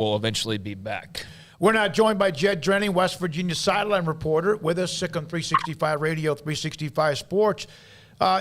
will eventually be back. We're now joined by Jed Drenning, West Virginia Sideline Reporter, with us, Sick on 365 Radio, 365 Sports.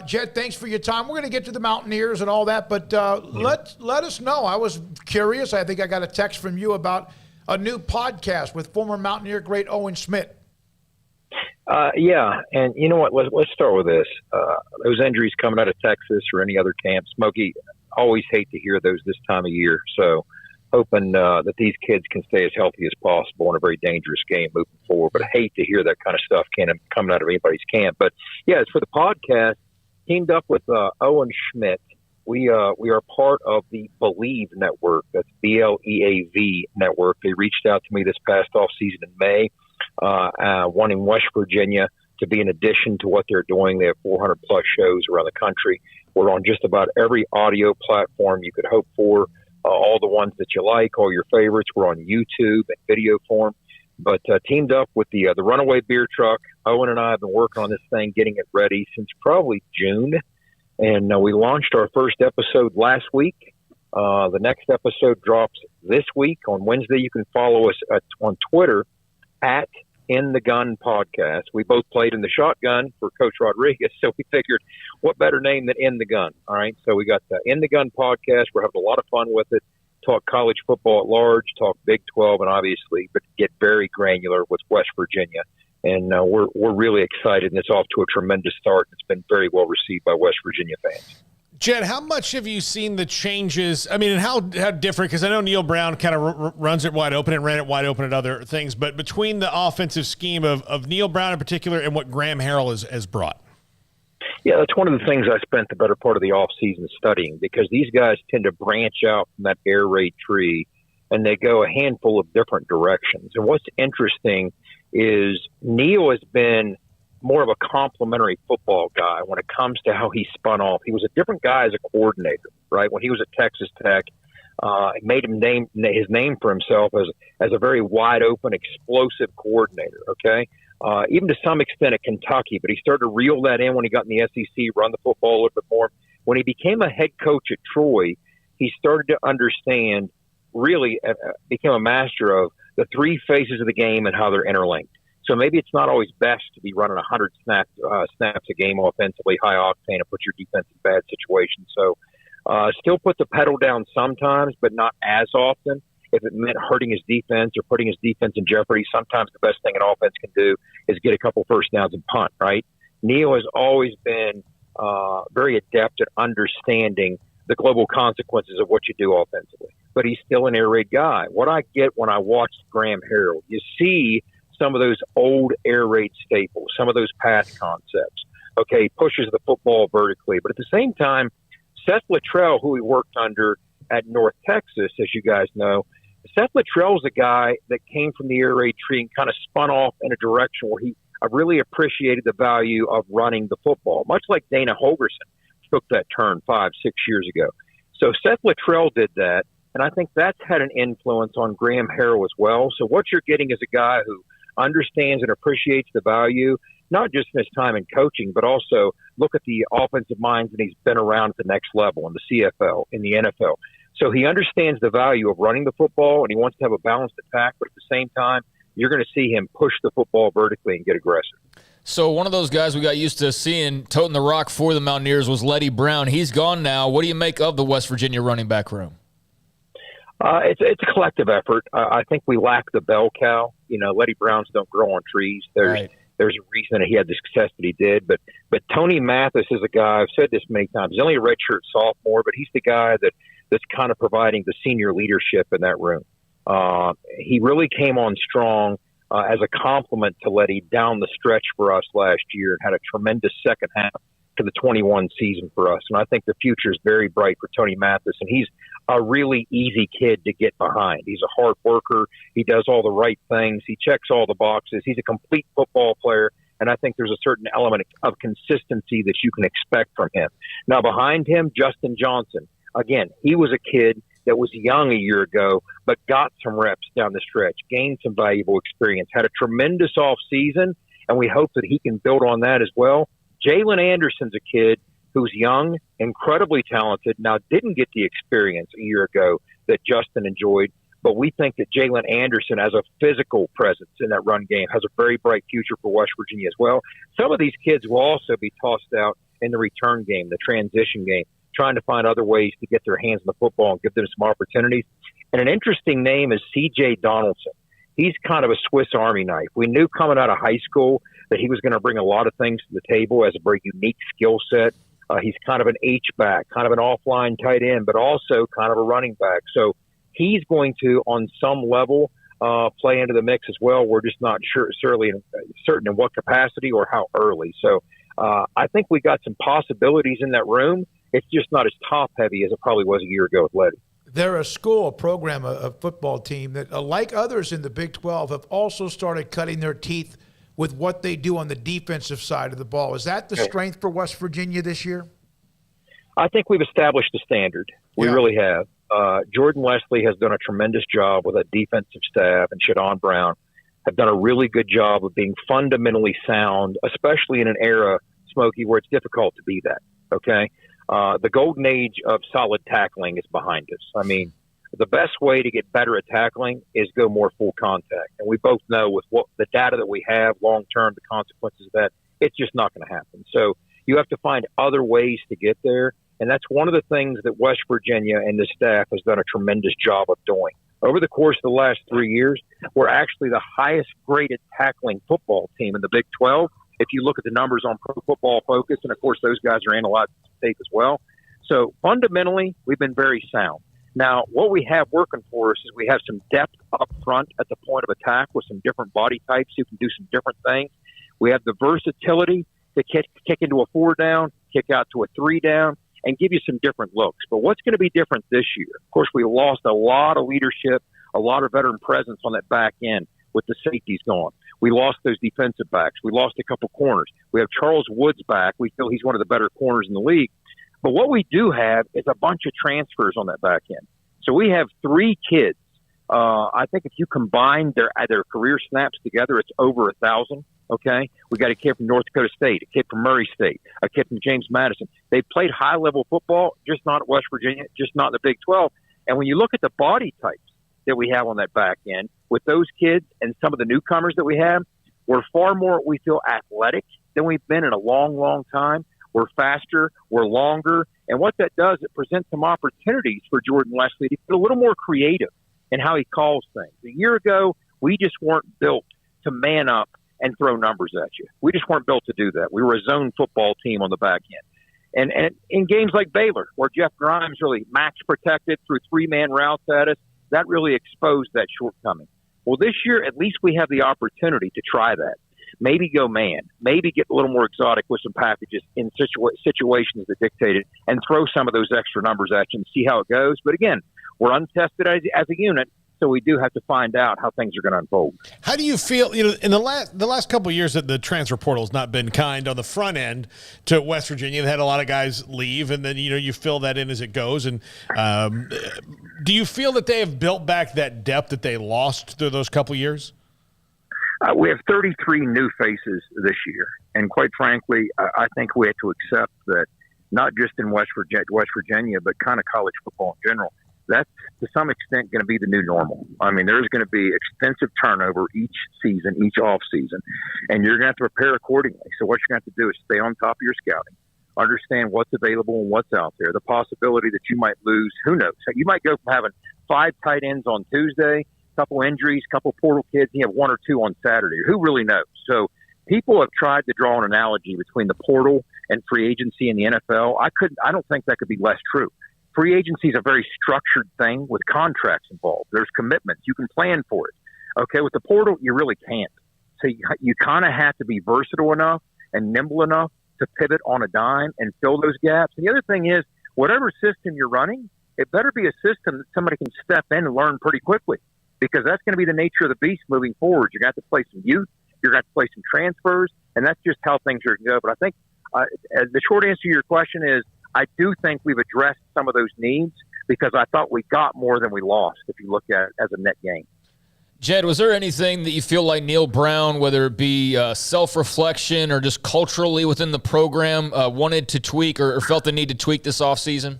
Jed, thanks for your time. We're going to get to the Mountaineers and all that, but let us know. I was curious. I think I got a text from you about a new podcast with former Mountaineer great Owen Schmidt. Yeah, and you know what? Let's start with this. Those injuries coming out of Texas or any other camp, Smokey, always hate to hear those this time of year. So hoping that these kids can stay as healthy as possible in a very dangerous game moving forward. But I hate to hear that kind of stuff coming out of anybody's camp. But, yeah, as for the podcast, teamed up with Owen Schmidt. We are part of the Believe Network. That's BLEAV Network. They reached out to me this past offseason in May, wanting West Virginia to be an addition to what they're doing. They have 400-plus shows around the country. We're on just about every audio platform you could hope for, all the ones that you like, all your favorites. We're on YouTube and video form. But teamed up with the Runaway Beer Truck. Owen and I have been working on this thing, getting it ready since probably June. And we launched our first episode last week. The next episode drops this week on Wednesday. You can follow us on Twitter at In the Gun Podcast. We both played in the shotgun for Coach Rodriguez, so we figured what better name than In the Gun. All right, so we got the In the Gun Podcast. We're having a lot of fun with it. Talk college football at large, talk Big 12, and obviously, but get very granular with West Virginia. And we're really excited, and it's off to a tremendous start. It's been very well received by West Virginia fans. Jed, how much have you seen the changes? I mean, and how different? Because I know Neal Brown kind of runs it wide open and ran it wide open at other things. But between the offensive scheme of Neal Brown in particular and what Graham Harrell has brought. Yeah, that's one of the things I spent the better part of the offseason studying, because these guys tend to branch out from that air raid tree, and they go a handful of different directions. And what's interesting is Neal has been more of a complimentary football guy when it comes to how he spun off. He was a different guy as a coordinator, right? When he was at Texas Tech, it made him his name for himself as a very wide open, explosive coordinator, okay? Even to some extent at Kentucky, but he started to reel that in when he got in the SEC, run the football a little bit more. When he became a head coach at Troy, he started to understand, really became a master of the three phases of the game and how they're interlinked. So maybe it's not always best to be running 100 snaps a game offensively, high octane, and put your defense in bad situations. So still put the pedal down sometimes, but not as often. If it meant hurting his defense or putting his defense in jeopardy, sometimes the best thing an offense can do is get a couple first downs and punt, right? Neal has always been very adept at understanding the global consequences of what you do offensively. But he's still an air raid guy. What I get when I watch Graham Harrell, you see some of those old air raid staples, some of those pass concepts. Okay, pushes the football vertically. But at the same time, Seth Luttrell, who he worked under at North Texas, as you guys know, Seth Luttrell's a guy that came from the air raid tree and kind of spun off in a direction where he really appreciated the value of running the football, much like Dana Holgerson took that turn 5-6 years ago. So Seth Luttrell did that, and I think that's had an influence on Graham Harrell as well. So what you're getting is a guy who understands and appreciates the value, not just in his time in coaching, but also look at the offensive minds, and he's been around at the next level in the CFL, in the NFL. So he understands the value of running the football, and he wants to have a balanced attack, but at the same time, you're going to see him push the football vertically and get aggressive. So one of those guys we got used to seeing toting the rock for the Mountaineers was Letty Brown. He's gone now. What do you make of the West Virginia running back room? It's a collective effort. I think we lack the bell cow. You know, Letty Browns don't grow on trees. There's a reason that he had the success that he did. But Tony Mathis is a guy, I've said this many times, he's only a redshirt sophomore, but he's the guy that's kind of providing the senior leadership in that room. He really came on strong as a compliment to Letty down the stretch for us last year and had a tremendous second half to the 21 season for us. And I think the future is very bright for Tony Mathis. And he's a really easy kid to get behind. He's a hard worker. He does all the right things. He checks all the boxes. He's a complete football player. And I think there's a certain element of consistency that you can expect from him. Now, behind him, Justin Johnson. Again, he was a kid that was young a year ago, but got some reps down the stretch, gained some valuable experience, had a tremendous offseason, and we hope that he can build on that as well. Jalen Anderson's a kid who's young, incredibly talented, now didn't get the experience a year ago that Justin enjoyed, But we think that Jalen Anderson, as a physical presence in that run game, has a very bright future for West Virginia as well. Some of these kids will also be tossed out in the return game, the transition game, trying to find other ways to get their hands on the football and give them some opportunities. And an interesting name is C.J. Donaldson. He's kind of a Swiss Army knife. We knew coming out of high school that he was going to bring a lot of things to the table as a very unique skill set. He's kind of an H-back, kind of an offline tight end, but also kind of a running back. So he's going to, on some level, play into the mix as well. We're just not certain in what capacity or how early. So I think we got some possibilities in that room. It's just not as top-heavy as it probably was a year ago with Letty. They're a school, a program, a football team that, like others in the Big 12, have also started cutting their teeth with what they do on the defensive side of the ball. Is that the strength for West Virginia this year? I think we've established a standard. We really have. Jordan Leslie has done a tremendous job with a defensive staff, and Shadon Brown have done a really good job of being fundamentally sound, especially in an era, Smokey, where it's difficult to be that, okay? The golden age of solid tackling is behind us. I mean, the best way to get better at tackling is go more full contact. And we both know with what the data that we have long-term, the consequences of that, it's just not going to happen. So you have to find other ways to get there. And that's one of the things that West Virginia and the staff has done a tremendous job of doing. Over the course of the last 3 years, we're actually the highest graded tackling football team in the Big 12. If you look at the numbers on Pro Football Focus, and of course those guys are analyzing tape as well. So fundamentally, we've been very sound. Now, what we have working for us is we have some depth up front at the point of attack with some different body types who can do some different things. We have the versatility to kick into a 4 down, kick out to a 3 down, and give you some different looks. But what's going to be different this year? Of course, we lost a lot of leadership, a lot of veteran presence on that back end with the safeties gone. We lost those defensive backs. We lost a couple corners. We have Charles Woods back. We feel he's one of the better corners in the league. But what we do have is a bunch of transfers on that back end. So we have 3 kids. I think if you combine their career snaps together, it's over 1,000. Okay, we got a kid from North Dakota State, a kid from Murray State, a kid from James Madison. They played high-level football, just not at West Virginia, just not in the Big 12. And when you look at the body types that we have on that back end, with those kids and some of the newcomers that we have, we're far more, we feel, athletic than we've been in a long, long time. We're faster, we're longer. And what that does, it presents some opportunities for Jordan Leslie to get a little more creative in how he calls things. A year ago, we just weren't built to man up and throw numbers at you. We just weren't built to do that. We were a zone football team on the back end. And in games like Baylor, where Jeff Grimes really max protected through 3-man routes at us, that really exposed that shortcoming. Well, this year, at least we have the opportunity to try that. Maybe go man, maybe get a little more exotic with some packages in situations that dictate it, and throw some of those extra numbers at you and see how it goes. But again, we're untested as a unit, so we do have to find out how things are going to unfold. How do you feel, in the last couple of years that the transfer portal has not been kind on the front end to West Virginia? They had a lot of guys leave, and then, you fill that in as it goes. And do you feel that they have built back that depth that they lost through those couple of years? We have 33 new faces this year. And quite frankly, I think we have to accept that not just in West Virginia, but kind of college football in general, that's to some extent going to be the new normal. I mean, there's going to be extensive turnover each season, each off season, and you're going to have to prepare accordingly. So what you're going to have to do is stay on top of your scouting, understand what's available and what's out there, the possibility that you might lose. Who knows? You might go from having 5 tight ends on Tuesday, couple injuries, couple portal kids, you have 1 or 2 on Saturday. Who really knows? So people have tried to draw an analogy between the portal and free agency in the NFL. I don't think that could be less true. Free agency is a very structured thing with contracts involved. There's commitments. You can plan for it. Okay, with the portal, you really can't. So you kind of have to be versatile enough and nimble enough to pivot on a dime and fill those gaps. And the other thing is, whatever system you're running, it better be a system that somebody can step in and learn pretty quickly, because that's going to be the nature of the beast moving forward. You're going to have to play some youth. You're going to have to play some transfers, and that's just how things are going to go. But I think the short answer to your question is, I do think we've addressed some of those needs, because I thought we got more than we lost if you look at it as a net gain. Jed, was there anything that you feel like Neal Brown, whether it be self-reflection or just culturally within the program, wanted to tweak or felt the need to tweak this offseason?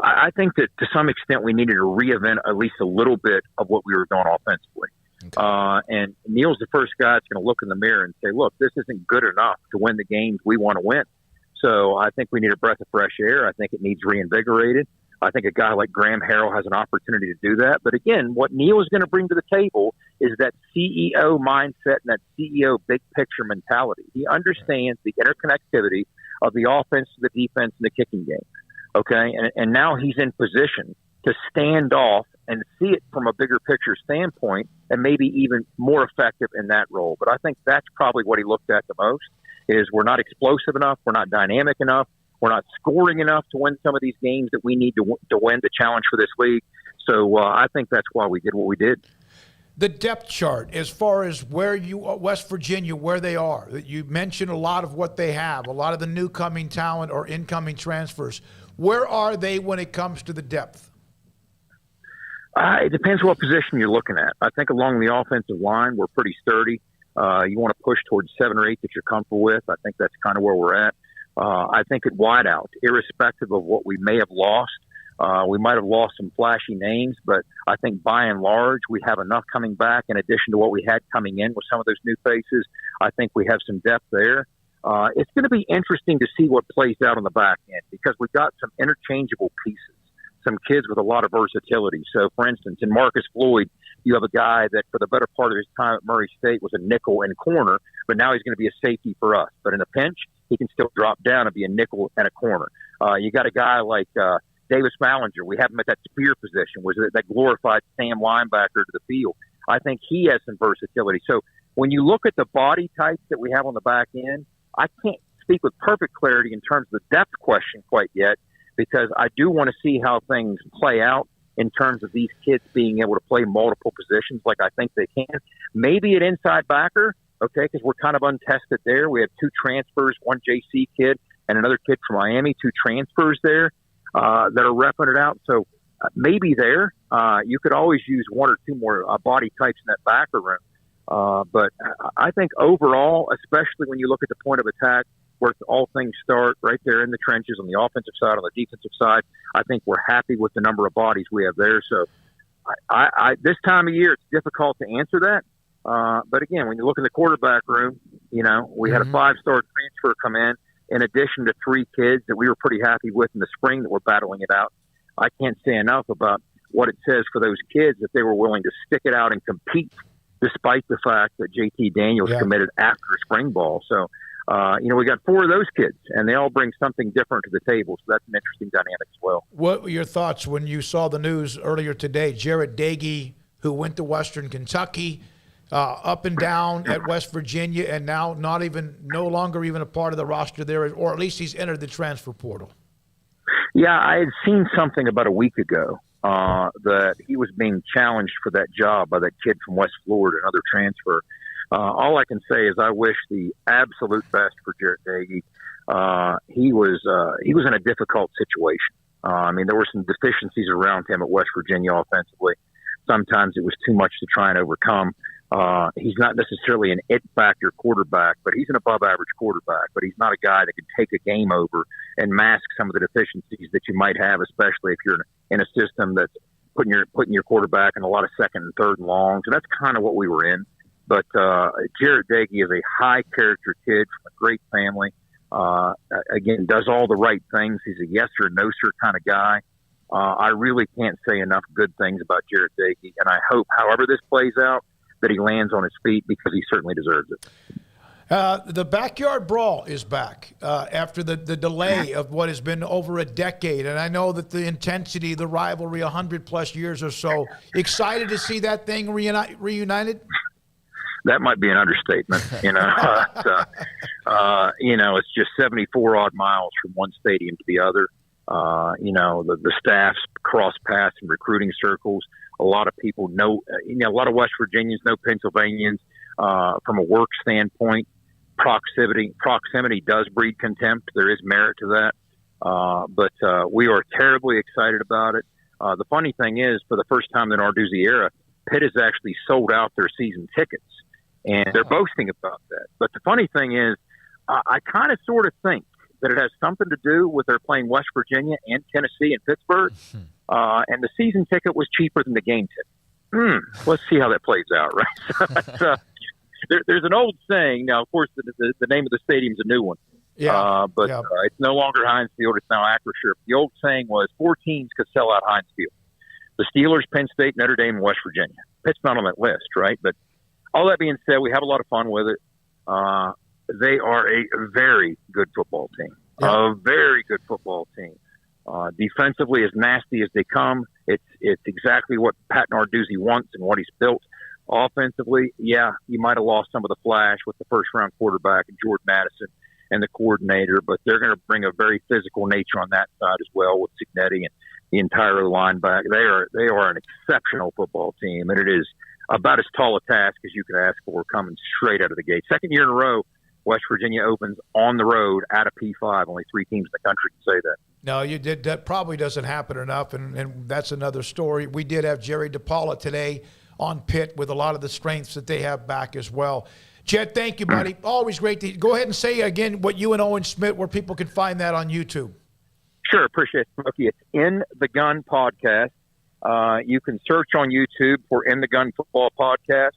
I think that to some extent we needed to reinvent at least a little bit of what we were doing offensively. Okay. And Neal's the first guy that's going to look in the mirror and say, look, this isn't good enough to win the games we want to win. So I think we need a breath of fresh air. I think it needs reinvigorated. I think a guy like Graham Harrell has an opportunity to do that. But again, what Neal is going to bring to the table is that CEO mindset and that CEO big picture mentality. He understands the interconnectivity of the offense to the defense and the kicking game. Okay. And now he's in position to stand off and see it from a bigger picture standpoint and maybe even more effective in that role. But I think that's probably what he looked at the most is we're not explosive enough. We're not dynamic enough. We're not scoring enough to win some of these games that we need to win the challenge for this league. So I think that's why we did what we did. The depth chart, as far as where West Virginia, where they are, you mentioned a lot of what they have, a lot of the new coming talent or incoming transfers. Where are they when it comes to the depth? It depends what position you're looking at. I think along the offensive line, we're pretty sturdy. You want to push towards 7 or 8 that you're comfortable with. I think that's kind of where we're at. I think at wideout, irrespective of what we may have lost, we might have lost some flashy names, but I think by and large, we have enough coming back in addition to what we had coming in with some of those new faces. I think we have some depth there. It's going to be interesting to see what plays out on the back end because we've got some interchangeable pieces, some kids with a lot of versatility. So, for instance, in Marcus Floyd, you have a guy that for the better part of his time at Murray State was a nickel and corner, but now he's going to be a safety for us. But in a pinch, he can still drop down and be a nickel and a corner. You got a guy like Davis Ballinger. We have him at that spear position, was that glorified Sam linebacker to the field. I think he has some versatility. So when you look at the body types that we have on the back end, I can't speak with perfect clarity in terms of the depth question quite yet because I do want to see how things play out in terms of these kids being able to play multiple positions like I think they can. Maybe at inside backer, okay, because we're kind of untested there. We have 2 transfers, one JC kid and another kid from Miami, 2 transfers there that are repping it out. So maybe there. You could always use 1 or 2 more body types in that backer room. But I think overall, especially when you look at the point of attack, where all things start right there in the trenches on the offensive side, on the defensive side, I think we're happy with the number of bodies we have there. So I this time of year, it's difficult to answer that. But again, when you look in the quarterback room, you know, we had a 5-star transfer come in addition to 3 kids that we were pretty happy with in the spring that were battling it out. I can't say enough about what it says for those kids that they were willing to stick it out and compete despite the fact that JT Daniels committed after spring ball. So, you know, we got 4 of those kids, and they all bring something different to the table. So that's an interesting dynamic as well. What were your thoughts when you saw the news earlier today? Jared Daggie, who went to Western Kentucky, up and down at West Virginia, and now no longer even a part of the roster there, or at least he's entered the transfer portal. Yeah, I had seen something about a week ago that he was being challenged for that job by that kid from West Florida, another transfer. All I can say is I wish the absolute best for Jared Daggie. He was in a difficult situation. I mean, there were some deficiencies around him at West Virginia offensively. Sometimes it was too much to try and overcome. He's not necessarily an it factor quarterback, but he's an above average quarterback. But he's not a guy that can take a game over and mask some of the deficiencies that you might have, especially if you're in a system that's putting your quarterback in a lot of second and third and longs. And that's kind of what we were in. But Jared Daggie is a high character kid from a great family. Again, does all the right things. He's a yes or no sir kind of guy. I really can't say enough good things about Jared Daggie, and I hope, however this plays out, that he lands on his feet because he certainly deserves it. The Backyard Brawl is back after the delay of what has been over a decade, and I know that the intensity, the rivalry, 100+ years or so. Excited to see that thing reunited? That might be an understatement, you know. You know, it's just 74 odd miles from one stadium to the other. You know, the staffs cross paths in recruiting circles. A lot of people know, you know, a lot of West Virginians know Pennsylvanians from a work standpoint. Proximity does breed contempt. There is merit to that. But we are terribly excited about it. The funny thing is, for the first time in the Narduzzi era, Pitt has actually sold out their season tickets. And they're boasting about that. But the funny thing is, I kind of sort of think that it has something to do with their playing West Virginia and Tennessee and Pittsburgh, and the season ticket was cheaper than the game ticket. Let's see how that plays out, right? So there's an old saying. Now, of course, the name of the stadium's a new one. But it's no longer Heinz Field. It's now Acrisure. The old saying was 4 teams could sell out Heinz Field. The Steelers, Penn State, Notre Dame, and West Virginia. Pitt's not on that list, right? But all that being said, we have a lot of fun with it. They are a very good football team. A very good football team. Defensively, as nasty as they come, it's exactly what Pat Narduzzi wants and what he's built. Offensively, you might have lost some of the flash with the first-round quarterback and Jordan Madison and the coordinator, but they're going to bring a very physical nature on that side as well with Cignetti and the entire linebacker. They are an exceptional football team, and it is about as tall a task as you could ask for coming straight out of the gate. Second year in a row, West Virginia opens on the road at a P5. Only 3 teams in the country can say that. No, you did. That probably doesn't happen enough, and that's another story. We did have Jerry DePaula today on Pitt with a lot of the strengths that they have back as well. Jed, thank you, buddy. Always great to go ahead and say again what you and Owen Schmidt, where people can find that on YouTube. Sure, appreciate it, Smokey. It's In the Gun Podcast. You can search on YouTube for In the Gun Football Podcast.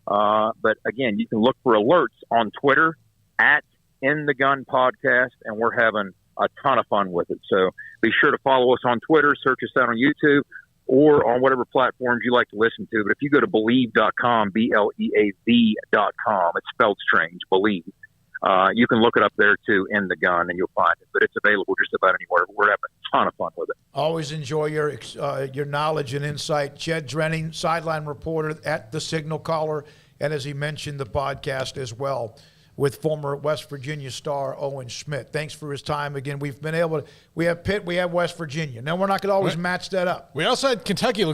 But again, you can look for alerts on Twitter at In the Gun Podcast, and we're having a ton of fun with it. So be sure to follow us on Twitter, search us out on YouTube, or on whatever platforms you like to listen to. But if you go to Believe.com, BLEAV.com, it's spelled strange, Believe. You can look it up there too, In the Gun, and you'll find it. But it's available just about anywhere. We're having a ton of fun with it. Always enjoy your knowledge and insight. Jed Drenning, sideline reporter at the Signal Caller, and as he mentioned, the podcast as well with former West Virginia star Owen Schmidt. Thanks for his time. Again, we have Pitt, we have West Virginia. Now, we're not going to always match that up. We also had Kentucky